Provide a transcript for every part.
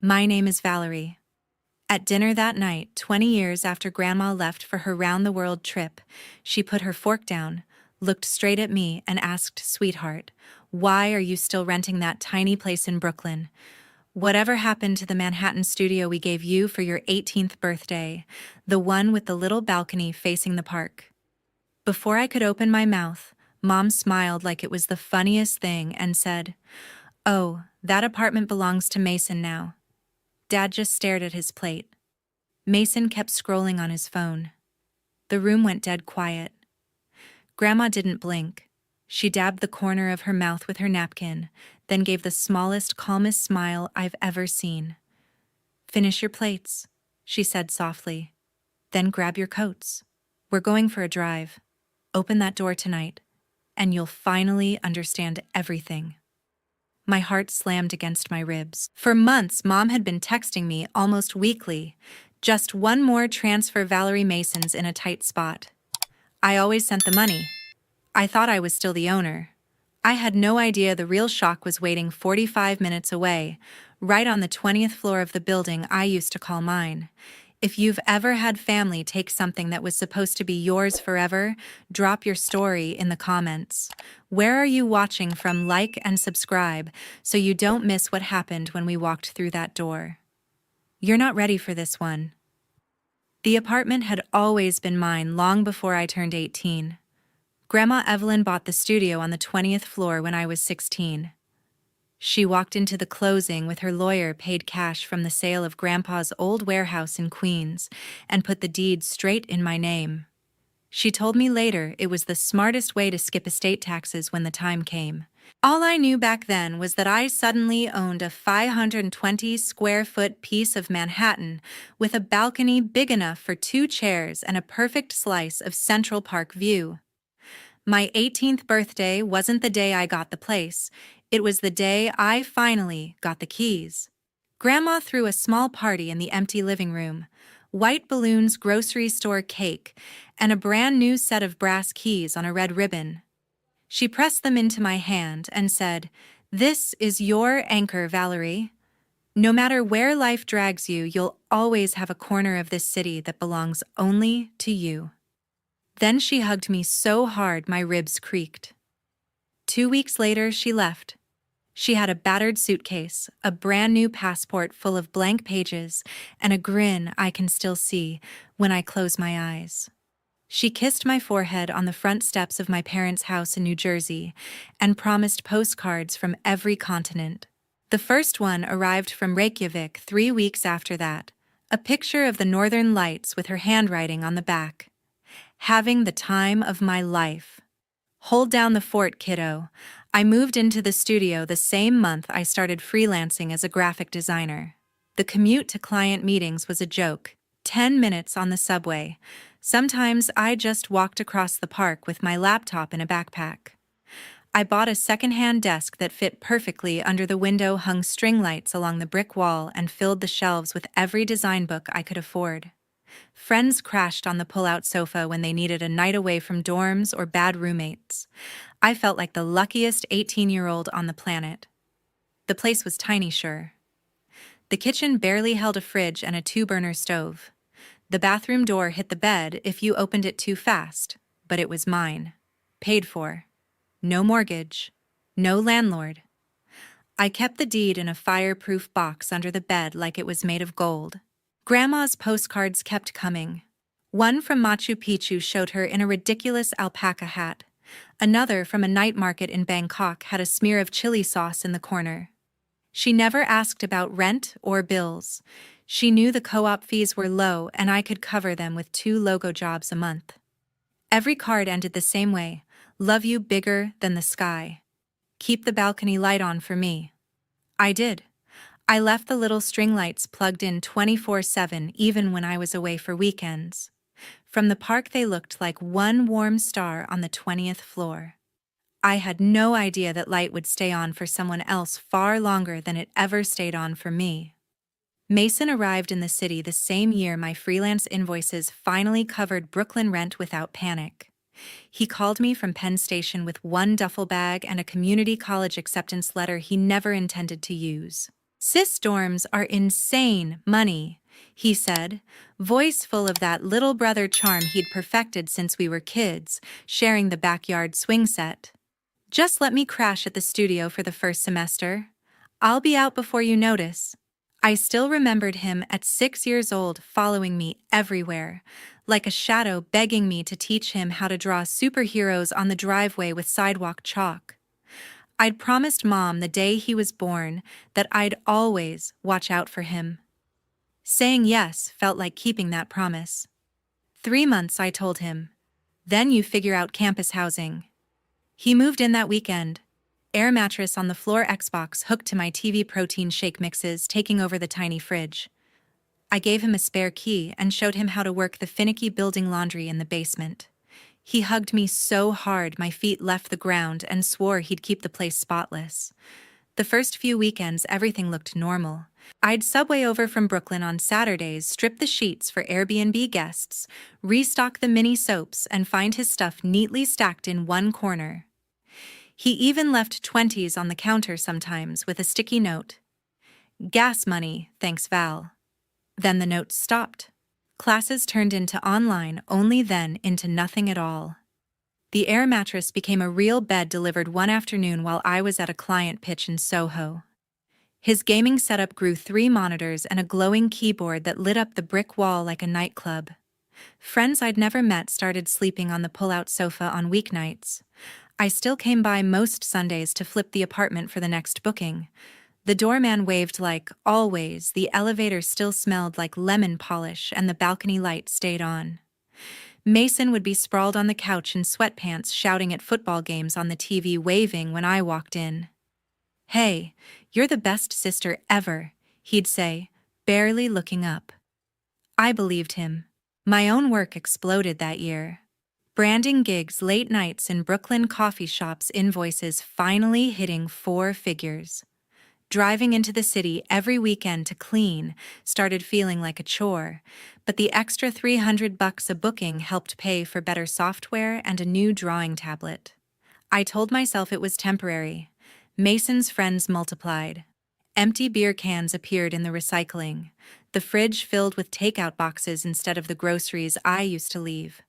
My name is Valerie. At dinner that night, 20 years after Grandma left for her round-the-world trip, she put her fork down, looked straight at me, and asked, "Sweetheart, why are you still renting that tiny place in Brooklyn? Whatever happened to the Manhattan studio we gave you for your 18th birthday, the one with the little balcony facing the park?" Before I could open my mouth, Mom smiled like it was the funniest thing and said, "Oh, that apartment belongs to Mason now." Dad just stared at his plate. Mason kept scrolling on his phone. The room went dead quiet. Grandma didn't blink. She dabbed the corner of her mouth with her napkin, then gave the smallest, calmest smile I've ever seen. "Finish your plates," she said softly. "Then grab your coats. We're going for a drive. Open that door tonight, and you'll finally understand everything." My heart slammed against my ribs. For months, Mom had been texting me almost weekly. "Just one more transfer Valerie Mason's in a tight spot." I always sent the money. I thought I was still the owner. I had no idea the real shock was waiting 45 minutes away, right on the 20th floor of the building I used to call mine. If you've ever had family take something that was supposed to be yours forever, drop your story in the comments. Where are you watching from? Like and subscribe so you don't miss what happened when we walked through that door. You're not ready for this one. The apartment had always been mine long before I turned 18. Grandma Evelyn bought the studio on the 20th floor when I was 16. She walked into the closing with her lawyer paid cash from the sale of Grandpa's old warehouse in Queens and put the deed straight in my name. She told me later it was the smartest way to skip estate taxes when the time came. All I knew back then was that I suddenly owned a 520-square-foot piece of Manhattan with a balcony big enough for 2 chairs and a perfect slice of Central Park view. My 18th birthday wasn't the day I got the place. It was the day I finally got the keys. Grandma threw a small party in the empty living room. White balloons, grocery store cake, and a brand new set of brass keys on a red ribbon. She pressed them into my hand and said, "This is your anchor, Valerie. No matter where life drags you, you'll always have a corner of this city that belongs only to you." Then she hugged me so hard my ribs creaked. 2 weeks later, she left. She had a battered suitcase, a brand new passport full of blank pages, and a grin I can still see when I close my eyes. She kissed my forehead on the front steps of my parents' house in New Jersey and promised postcards from every continent. The first one arrived from Reykjavik 3 weeks after that, a picture of the northern lights with her handwriting on the back. "Having the time of my life. Hold down the fort, kiddo." I moved into the studio the same month I started freelancing as a graphic designer. The commute to client meetings was a joke. 10 minutes on the subway. Sometimes I just walked across the park with my laptop in a backpack. I bought a secondhand desk that fit perfectly under the window, hung string lights along the brick wall, and filled the shelves with every design book I could afford. Friends crashed on the pull-out sofa when they needed a night away from dorms or bad roommates. I felt like the luckiest 18-year-old on the planet. The place was tiny, sure. The kitchen barely held a fridge and a 2-burner stove. The bathroom door hit the bed if you opened it too fast, but it was mine. Paid for. No mortgage. No landlord. I kept the deed in a fireproof box under the bed like it was made of gold. Grandma's postcards kept coming. One from Machu Picchu showed her in a ridiculous alpaca hat. Another from a night market in Bangkok had a smear of chili sauce in the corner. She never asked about rent or bills. She knew the co-op fees were low and I could cover them with 2 logo jobs a month. Every card ended the same way: "Love you bigger than the sky. Keep the balcony light on for me." I did. I left the little string lights plugged in 24/7 even when I was away for weekends. From the park they looked like one warm star on the 20th floor. I had no idea that light would stay on for someone else far longer than it ever stayed on for me. Mason arrived in the city the same year my freelance invoices finally covered Brooklyn rent without panic. He called me from Penn Station with 1 duffel bag and a community college acceptance letter he never intended to use. Sis dorms are insane money, he said, voice full of that little brother charm he'd perfected since we were kids, sharing the backyard swing set. Just let me crash at the studio for the first semester. I'll be out before you notice. I still remembered him at 6 years old following me everywhere, like a shadow begging me to teach him how to draw superheroes on the driveway with sidewalk chalk. I'd promised Mom the day he was born that I'd always watch out for him. Saying yes felt like keeping that promise. 3 months, I told him. Then you figure out campus housing. He moved in that weekend. Air mattress on the floor, Xbox hooked to my TV, protein shake mixes taking over the tiny fridge. I gave him a spare key and showed him how to work the finicky building laundry in the basement. He hugged me so hard my feet left the ground and swore he'd keep the place spotless. The first few weekends everything looked normal. I'd subway over from Brooklyn on Saturdays, strip the sheets for Airbnb guests, restock the mini soaps, and find his stuff neatly stacked in one corner. He even left 20s on the counter sometimes with a sticky note. Gas money, thanks Val. Then the note stopped. Classes turned into online, only then into nothing at all. The air mattress became a real bed delivered one afternoon while I was at a client pitch in Soho. His gaming setup grew 3 monitors and a glowing keyboard that lit up the brick wall like a nightclub. Friends I'd never met started sleeping on the pull-out sofa on weeknights. I still came by most Sundays to flip the apartment for the next booking. The doorman waved like always, the elevator still smelled like lemon polish, and the balcony light stayed on. Mason would be sprawled on the couch in sweatpants shouting at football games on the TV, waving when I walked in. "Hey, you're the best sister ever," he'd say, barely looking up. I believed him. My own work exploded that year. Branding gigs, late nights in Brooklyn coffee shops, invoices finally hitting 4 figures. Driving into the city every weekend to clean started feeling like a chore, but the extra $300 a booking helped pay for better software and a new drawing tablet. I told myself it was temporary. Mason's friends multiplied. Empty beer cans appeared in the recycling. The fridge filled with takeout boxes instead of the groceries I used to leave.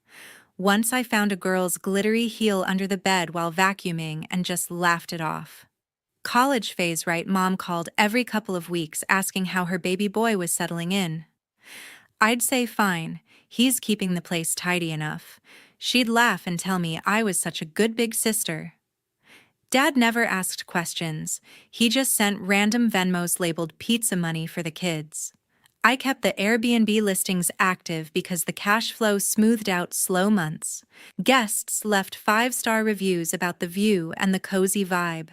Once I found a girl's glittery heel under the bed while vacuuming and just laughed it off. College phase, right? Mom called every couple of weeks asking how her baby boy was settling in. I'd say fine, he's keeping the place tidy enough. She'd laugh and tell me I was such a good big sister. Dad never asked questions. He just sent random Venmos labeled pizza money for the kids. I kept the Airbnb listings active because the cash flow smoothed out slow months. Guests left 5-star reviews about the view and the cozy vibe.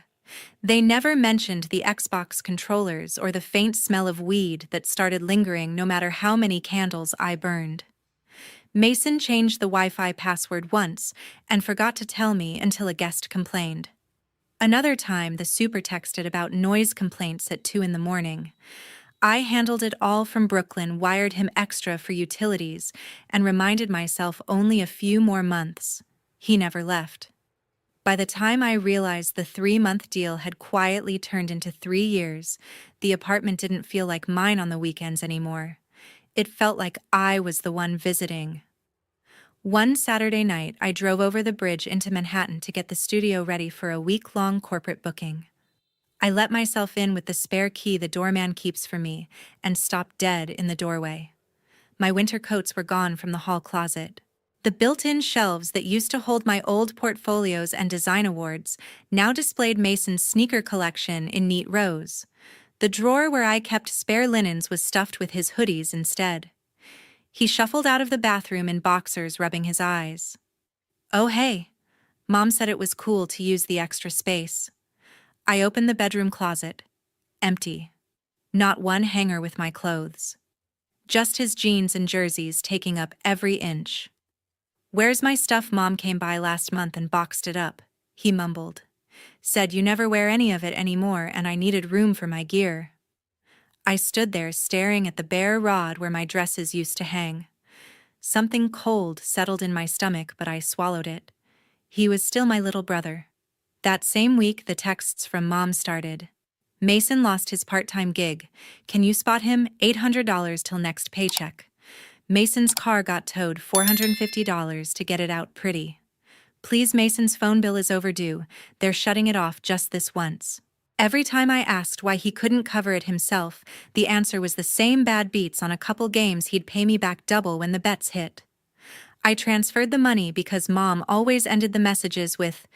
They never mentioned the Xbox controllers or the faint smell of weed that started lingering no matter how many candles I burned. Mason changed the Wi-Fi password once and forgot to tell me until a guest complained. Another time, the super texted about noise complaints at 2 in the morning. I handled it all from Brooklyn, wired him extra for utilities, and reminded myself only a few more months. He never left. By the time I realized the 3-month deal had quietly turned into 3 years, the apartment didn't feel like mine on the weekends anymore. It felt like I was the one visiting. One Saturday night, I drove over the bridge into Manhattan to get the studio ready for a week-long corporate booking. I let myself in with the spare key the doorman keeps for me and stopped dead in the doorway. My winter coats were gone from the hall closet. The built-in shelves that used to hold my old portfolios and design awards now displayed Mason's sneaker collection in neat rows. The drawer where I kept spare linens was stuffed with his hoodies instead. He shuffled out of the bathroom in boxers, rubbing his eyes. "Oh hey, Mom said it was cool to use the extra space." I opened the bedroom closet. Empty. Not one hanger with my clothes. Just his jeans and jerseys taking up every inch. "Where's my stuff? Mom came by last month and boxed it up," he mumbled. "Said you never wear any of it anymore and I needed room for my gear." I stood there staring at the bare rod where my dresses used to hang. Something cold settled in my stomach, but I swallowed it. He was still my little brother. That same week, the texts from Mom started. Mason lost his part-time gig. Can you spot him? $800 till next paycheck. Mason's car got towed, $450 to get it out pretty. Please, Mason's phone bill is overdue. They're shutting it off just this once. Every time I asked why he couldn't cover it himself, the answer was the same bad beats on a couple games. He'd pay me back double when the bets hit. I transferred the money because Mom always ended the messages with,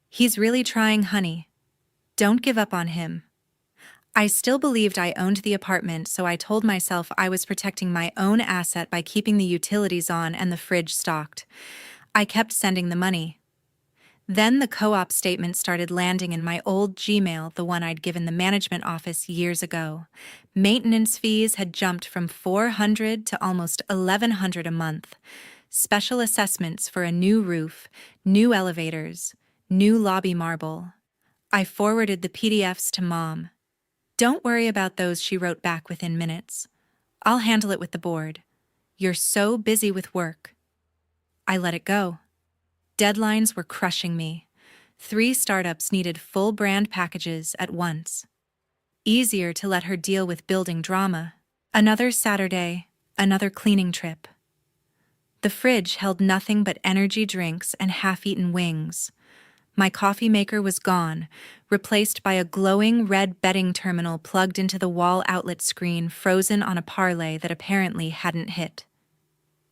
"He's really trying, honey. Don't give up on him." I still believed I owned the apartment, so I told myself I was protecting my own asset by keeping the utilities on and the fridge stocked. I kept sending the money. Then the co-op statement started landing in my old Gmail, the one I'd given the management office years ago. Maintenance fees had jumped from $400 to almost $1,100 a month. Special assessments for a new roof, new elevators, new lobby marble. I forwarded the PDFs to Mom. "Don't worry about those," she wrote back within minutes. "I'll handle it with the board. You're so busy with work." I let it go. Deadlines were crushing me. 3 startups needed full brand packages at once. Easier to let her deal with building drama. Another Saturday, another cleaning trip. The fridge held nothing but energy drinks and half-eaten wings. My coffee maker was gone, replaced by a glowing red betting terminal plugged into the wall outlet screen, frozen on a parlay that apparently hadn't hit.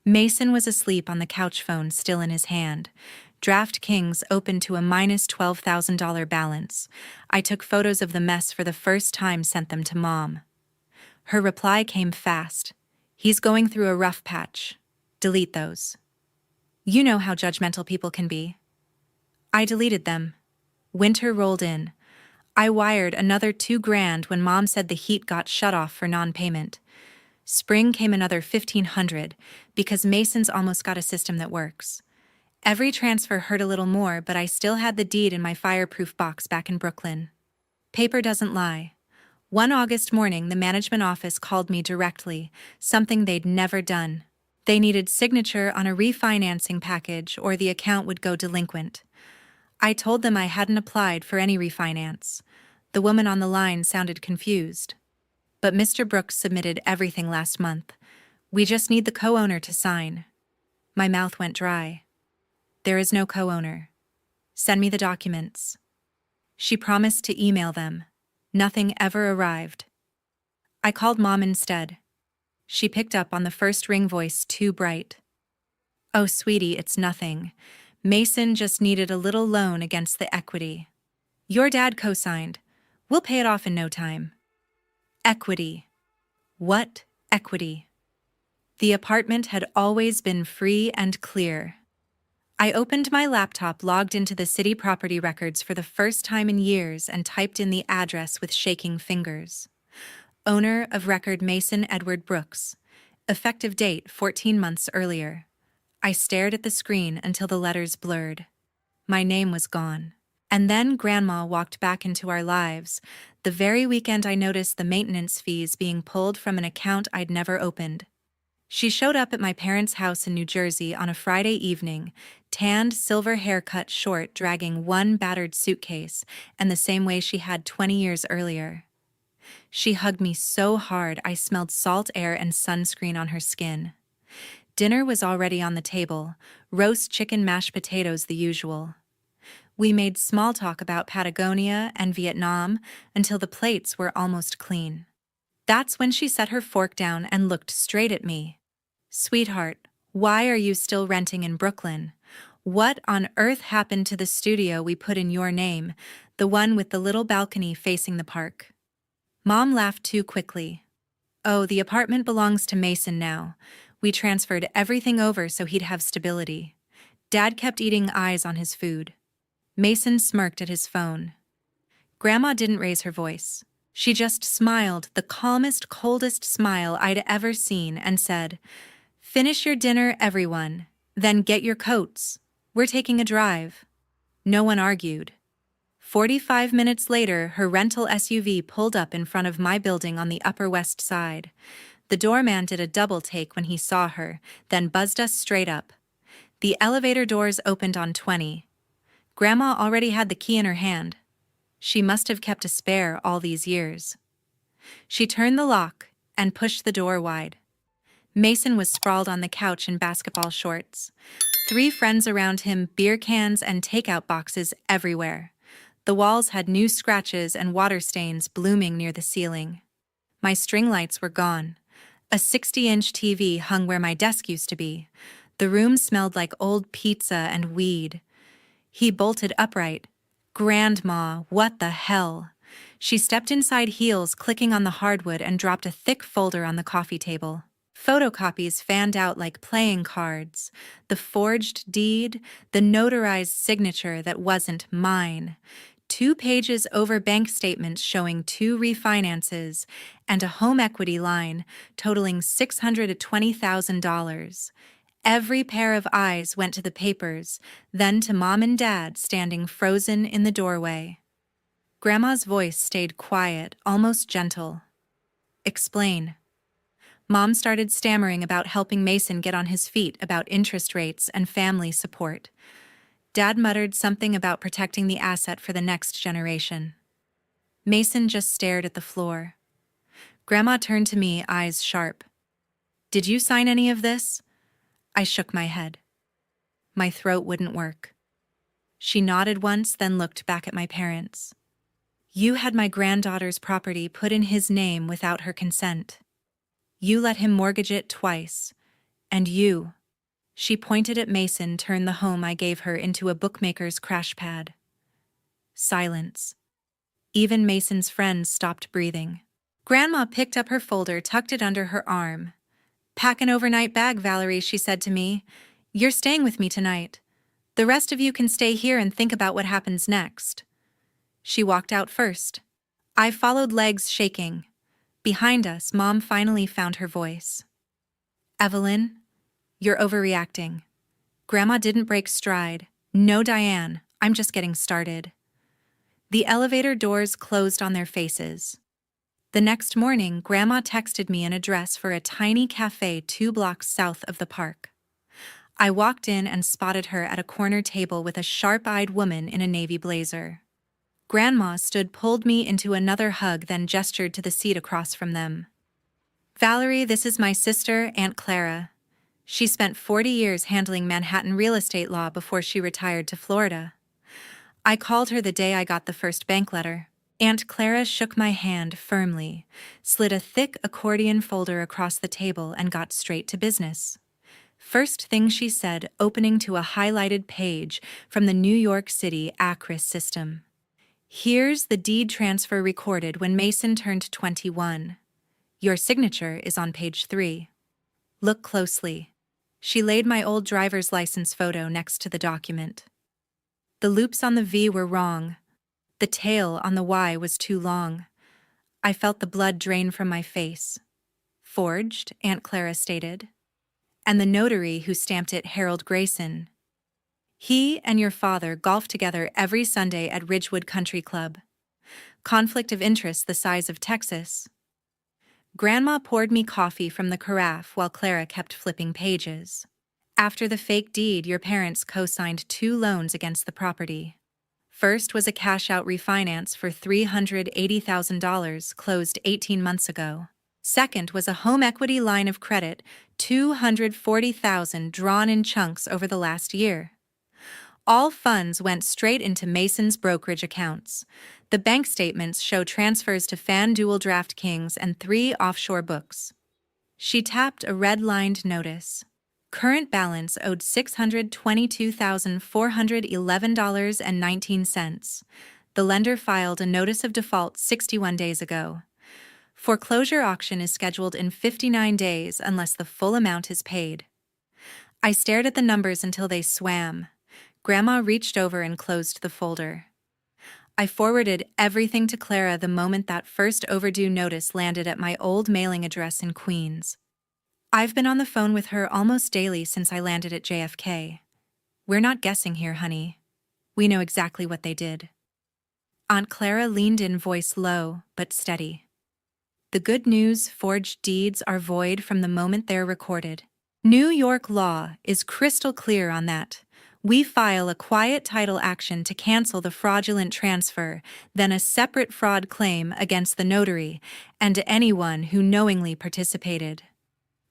Mason was asleep on the couch phone, still in his hand. DraftKings opened to a minus $12,000 balance. I took photos of the mess for the first time, sent them to Mom. Her reply came fast. "He's going through a rough patch. Delete those." You know how judgmental people can be. I deleted them. Winter rolled in. I wired another $2,000 when Mom said the heat got shut off for non-payment. Spring came another $1,500 because Mason's almost got a system that works. Every transfer hurt a little more, but I still had the deed in my fireproof box back in Brooklyn. Paper doesn't lie. One August morning, the management office called me directly, something they'd never done. They needed signature on a refinancing package or the account would go delinquent. I told them I hadn't applied for any refinance. The woman on the line sounded confused. "But Mr. Brooks submitted everything last month. We just need the co-owner to sign." My mouth went dry. "There is no co-owner. Send me the documents." She promised to email them. Nothing ever arrived. I called Mom instead. She picked up on the first ring, voice too bright. "Oh, sweetie, it's nothing. Mason just needed a little loan against the equity. Your dad co-signed. We'll pay it off in no time." Equity. What equity? The apartment had always been free and clear. I opened my laptop, logged into the city property records for the first time in years, and typed in the address with shaking fingers. Owner of record Mason Edward Brooks. Effective date 14 months earlier. I stared at the screen until the letters blurred. My name was gone. And then Grandma walked back into our lives, the very weekend I noticed the maintenance fees being pulled from an account I'd never opened. She showed up at my parents' house in New Jersey on a Friday evening, tanned, silver haircut, short, dragging one battered suitcase, and the same way she had 20 years earlier. She hugged me so hard I smelled salt air and sunscreen on her skin. Dinner was already on the table, roast chicken, mashed potatoes, the usual. We made small talk about Patagonia and Vietnam until the plates were almost clean. That's when she set her fork down and looked straight at me. "Sweetheart, why are you still renting in Brooklyn? What on earth happened to the studio we put in your name, the one with the little balcony facing the park?" Mom laughed too quickly. "Oh, the apartment belongs to Mason now. We transferred everything over so he'd have stability." Dad kept eating, eyes on his food. Mason smirked at his phone. Grandma didn't raise her voice. She just smiled, the calmest, coldest smile I'd ever seen, and said, "Finish your dinner, everyone. Then get your coats. We're taking a drive." No one argued. 45 minutes later, her rental SUV pulled up in front of my building on the Upper West Side. The doorman did a double take when he saw her, then buzzed us straight up. The elevator doors opened on 20. Grandma already had the key in her hand. She must have kept a spare all these years. She turned the lock and pushed the door wide. Mason was sprawled on the couch in basketball shorts. 3 friends around him, beer cans and takeout boxes everywhere. The walls had new scratches and water stains blooming near the ceiling. My string lights were gone. A 60-inch TV hung where my desk used to be. The room smelled like old pizza and weed. He bolted upright. "Grandma, what the hell?" She stepped inside heels, clicking on the hardwood, and dropped a thick folder on the coffee table. Photocopies fanned out like playing cards. The forged deed, the notarized signature that wasn't mine. 2 pages over bank statements showing 2 refinances, and a home equity line totaling $620,000. Every pair of eyes went to the papers, then to Mom and Dad standing frozen in the doorway. Grandma's voice stayed quiet, almost gentle. "Explain." Mom started stammering about helping Mason get on his feet, about interest rates and family support. Dad muttered something about protecting the asset for the next generation. Mason just stared at the floor. Grandma turned to me, eyes sharp. "Did you sign any of this?" I shook my head. My throat wouldn't work. She nodded once, then looked back at my parents. "You had my granddaughter's property put in his name without her consent. You let him mortgage it twice. And you," she pointed at Mason, "turned the home I gave her into a bookmaker's crash pad." Silence. Even Mason's friends stopped breathing. Grandma picked up her folder, tucked it under her arm. "Pack an overnight bag, Valerie," she said to me. "You're staying with me tonight. The rest of you can stay here and think about what happens next." She walked out first. I followed, legs shaking. Behind us, Mom finally found her voice. "Evelyn, you're overreacting." Grandma didn't break stride. "No, Diane, I'm just getting started." The elevator doors closed on their faces. The next morning, Grandma texted me an address for a tiny cafe 2 blocks south of the park. I walked in and spotted her at a corner table with a sharp-eyed woman in a navy blazer. Grandma pulled me into another hug, then gestured to the seat across from them. "Valerie, this is my sister, Aunt Clara. She spent 40 years handling Manhattan real estate law before she retired to Florida. I called her the day I got the first bank letter." Aunt Clara shook my hand firmly, slid a thick accordion folder across the table, and got straight to business. First thing she said, opening to a highlighted page from the New York City ACRIS system. "Here's the deed transfer recorded when Mason turned 21. Your signature is on page 3. Look closely." She laid my old driver's license photo next to the document. The loops on the V were wrong. The tail on the Y was too long. I felt the blood drain from my face. "Forged," Aunt Clara stated. "And the notary who stamped it, Harold Grayson. He and your father golf together every Sunday at Ridgewood Country Club. Conflict of interest the size of Texas." Grandma poured me coffee from the carafe while Clara kept flipping pages. "After the fake deed, your parents co-signed 2 loans against the property. First was a cash-out refinance for $380,000 closed 18 months ago. Second was a home equity line of credit, $240,000 drawn in chunks over the last year. All funds went straight into Mason's brokerage accounts. The bank statements show transfers to FanDuel, DraftKings, and 3 offshore books." She tapped a red-lined notice. Current balance owed $622,411.19. The lender filed a notice of default 61 days ago. Foreclosure auction is scheduled in 59 days unless the full amount is paid. I stared at the numbers until they swam. Grandma reached over and closed the folder. I forwarded everything to Clara the moment that first overdue notice landed at my old mailing address in Queens. I've been on the phone with her almost daily since I landed at JFK. "We're not guessing here, honey. We know exactly what they did." Aunt Clara leaned in, voice low but steady. "The good news, forged deeds are void from the moment they're recorded. New York law is crystal clear on that. We file a quiet title action to cancel the fraudulent transfer, then a separate fraud claim against the notary and anyone who knowingly participated.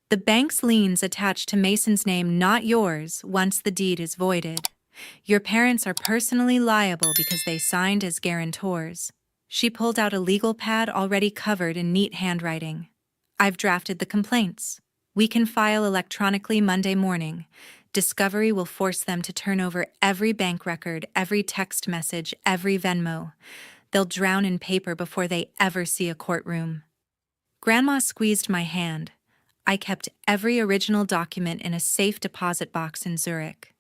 The bank's liens attach to Mason's name, not yours, once the deed is voided. Your parents are personally liable because they signed as guarantors. She pulled out a legal pad already covered in neat handwriting. I've drafted the complaints. We can file electronically Monday morning. Discovery will force them to turn over every bank record, every text message, every Venmo. They'll drown in paper before they ever see a courtroom. Grandma squeezed my hand. I kept every original document in a safe deposit box in Zurich.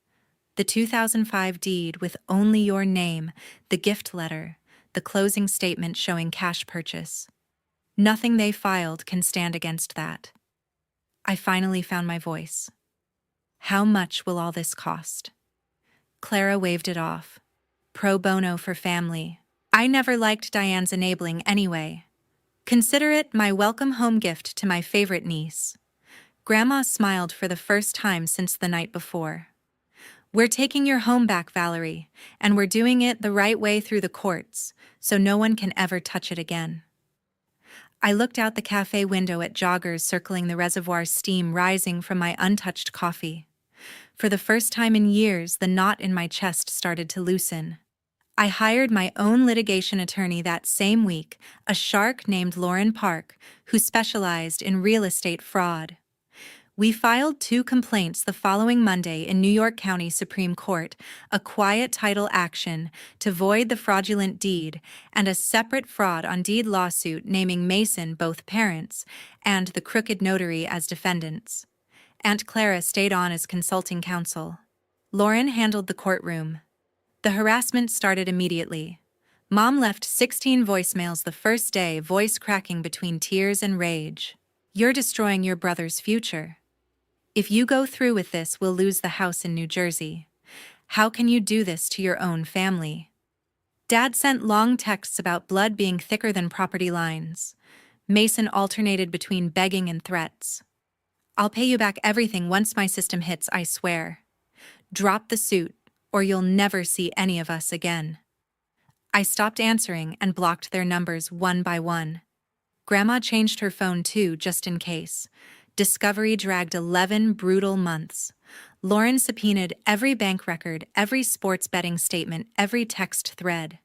The 2005 deed with only your name, the gift letter, the closing statement showing cash purchase. Nothing they filed can stand against that. I finally found my voice. How much will all this cost? Clara waved it off. Pro bono for family. I never liked Diane's enabling anyway. Consider it my welcome home gift to my favorite niece. Grandma smiled for the first time since the night before. We're taking your home back, Valerie, and we're doing it the right way through the courts, so no one can ever touch it again. I looked out the cafe window at joggers circling the reservoir, steam rising from my untouched coffee. For the first time in years, the knot in my chest started to loosen. I hired my own litigation attorney that same week, a shark named Lauren Park, who specialized in real estate fraud. We filed 2 complaints the following Monday in New York County Supreme Court, a quiet title action to void the fraudulent deed, and a separate fraud on deed lawsuit naming Mason, both parents, and the crooked notary as defendants. Aunt Clara stayed on as consulting counsel. Lauren handled the courtroom. The harassment started immediately. Mom left 16 voicemails the first day, voice cracking between tears and rage. You're destroying your brother's future. If you go through with this, we'll lose the house in New Jersey. How can you do this to your own family? Dad sent long texts about blood being thicker than property lines. Mason alternated between begging and threats. I'll pay you back everything once my system hits, I swear. Drop the suit, or you'll never see any of us again. I stopped answering and blocked their numbers one by one. Grandma changed her phone too, just in case. Discovery dragged 11 brutal months. Lauren subpoenaed every bank record, every sports betting statement, every text thread.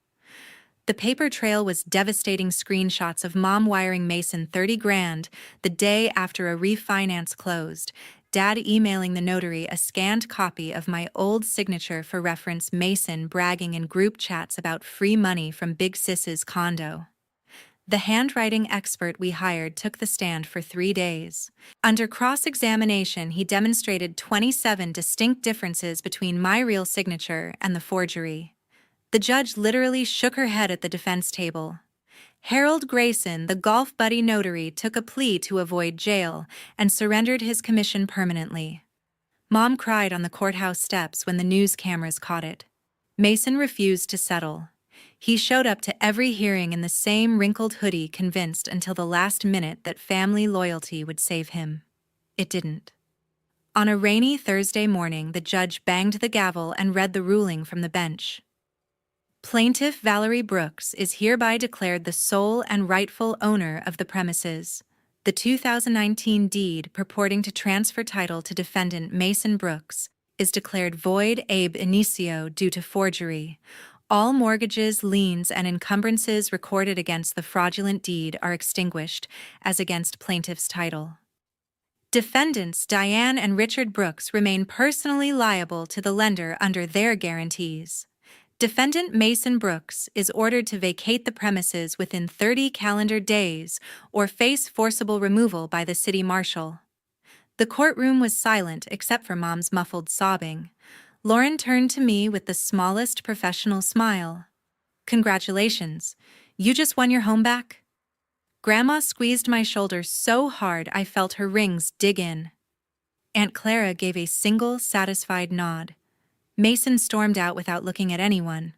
The paper trail was devastating: screenshots of Mom wiring Mason $30,000 the day after a refinance closed, Dad emailing the notary a scanned copy of my old signature for reference, Mason bragging in group chats about free money from Big Sis's condo. The handwriting expert we hired took the stand for 3 days. Under cross-examination, he demonstrated 27 distinct differences between my real signature and the forgery. The judge literally shook her head at the defense table. Harold Grayson, the golf buddy notary, took a plea to avoid jail and surrendered his commission permanently. Mom cried on the courthouse steps when the news cameras caught it. Mason refused to settle. He showed up to every hearing in the same wrinkled hoodie, convinced until the last minute that family loyalty would save him. It didn't. On a rainy Thursday morning, the judge banged the gavel and read the ruling from the bench. Plaintiff Valerie Brooks is hereby declared the sole and rightful owner of the premises. The 2019 deed purporting to transfer title to defendant Mason Brooks is declared void ab initio due to forgery. All mortgages, liens, and encumbrances recorded against the fraudulent deed are extinguished, as against plaintiff's title. Defendants Diane and Richard Brooks remain personally liable to the lender under their guarantees. Defendant Mason Brooks is ordered to vacate the premises within 30 calendar days or face forcible removal by the city marshal. The courtroom was silent except for Mom's muffled sobbing. Lauren turned to me with the smallest professional smile. Congratulations, you just won your home back? Grandma squeezed my shoulder so hard I felt her rings dig in. Aunt Clara gave a single satisfied nod. Mason stormed out without looking at anyone.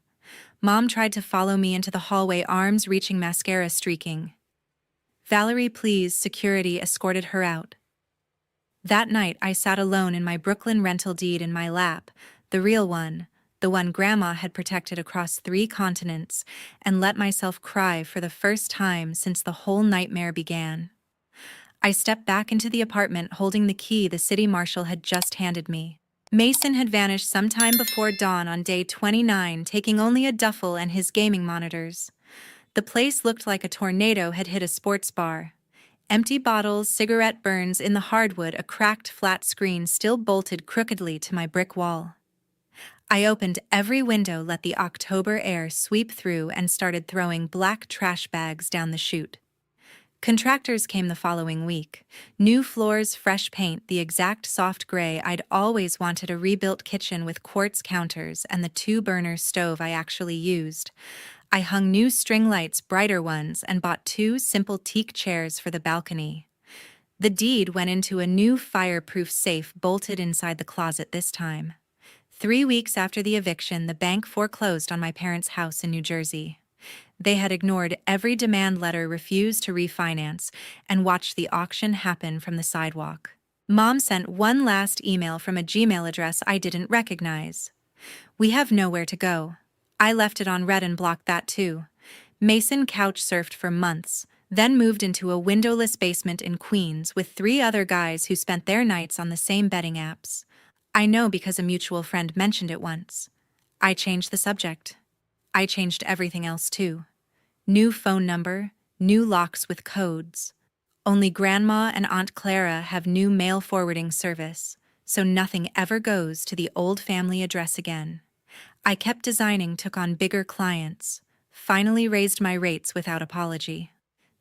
Mom tried to follow me into the hallway, arms reaching, mascara streaking. Valerie, please, security escorted her out. That night I sat alone in my Brooklyn rental deed in my lap, the real one, the one Grandma had protected across 3 continents, and let myself cry for the first time since the whole nightmare began. I stepped back into the apartment holding the key the city marshal had just handed me. Mason had vanished sometime before dawn on day 29, taking only a duffel and his gaming monitors. The place looked like a tornado had hit a sports bar. Empty bottles, cigarette burns in the hardwood, a cracked flat screen still bolted crookedly to my brick wall. I opened every window, let the October air sweep through, and started throwing black trash bags down the chute. Contractors came the following week. New floors, fresh paint, the exact soft gray I'd always wanted, a rebuilt kitchen with quartz counters, and the 2-burner stove I actually used. I hung new string lights, brighter ones, and bought 2 simple teak chairs for the balcony. The deed went into a new fireproof safe bolted inside the closet this time. 3 weeks after the eviction, the bank foreclosed on my parents' house in New Jersey. They had ignored every demand letter, refused to refinance, and watched the auction happen from the sidewalk. Mom sent one last email from a Gmail address I didn't recognize. "We have nowhere to go." I left it on red and blocked that too. Mason couch surfed for months, then moved into a windowless basement in Queens with 3 other guys who spent their nights on the same betting apps. I know because a mutual friend mentioned it once. I changed the subject. I changed everything else too. New phone number, new locks with codes. Only Grandma and Aunt Clara have new mail forwarding service, so nothing ever goes to the old family address again. I kept designing, took on bigger clients, finally raised my rates without apology.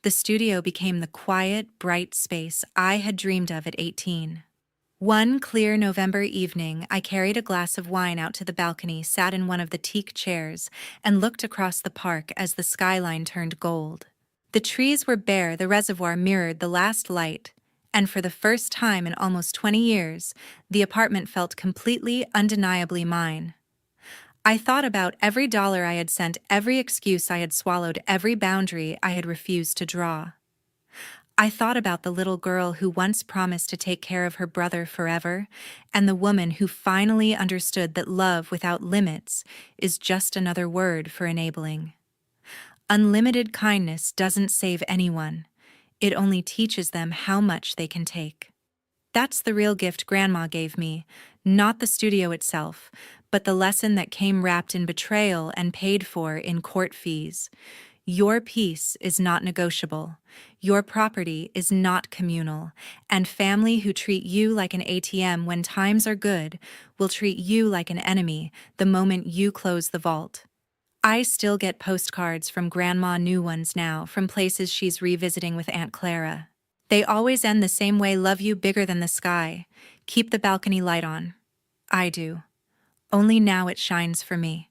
The studio became the quiet, bright space I had dreamed of at 18. One clear November evening, I carried a glass of wine out to the balcony, sat in one of the teak chairs, and looked across the park as the skyline turned gold. The trees were bare, the reservoir mirrored the last light, and for the first time in almost 20 years, the apartment felt completely, undeniably mine. I thought about every dollar I had sent, every excuse I had swallowed, every boundary I had refused to draw. I thought about the little girl who once promised to take care of her brother forever, and the woman who finally understood that love without limits is just another word for enabling. Unlimited kindness doesn't save anyone. It only teaches them how much they can take. That's the real gift Grandma gave me, not the studio itself, but the lesson that came wrapped in betrayal and paid for in court fees. Your peace is not negotiable, your property is not communal, and family who treat you like an ATM when times are good will treat you like an enemy the moment you close the vault. I still get postcards from Grandma, new ones now, from places she's revisiting with Aunt Clara. They always end the same way: love you bigger than the sky, keep the balcony light on. I do. Only now it shines for me.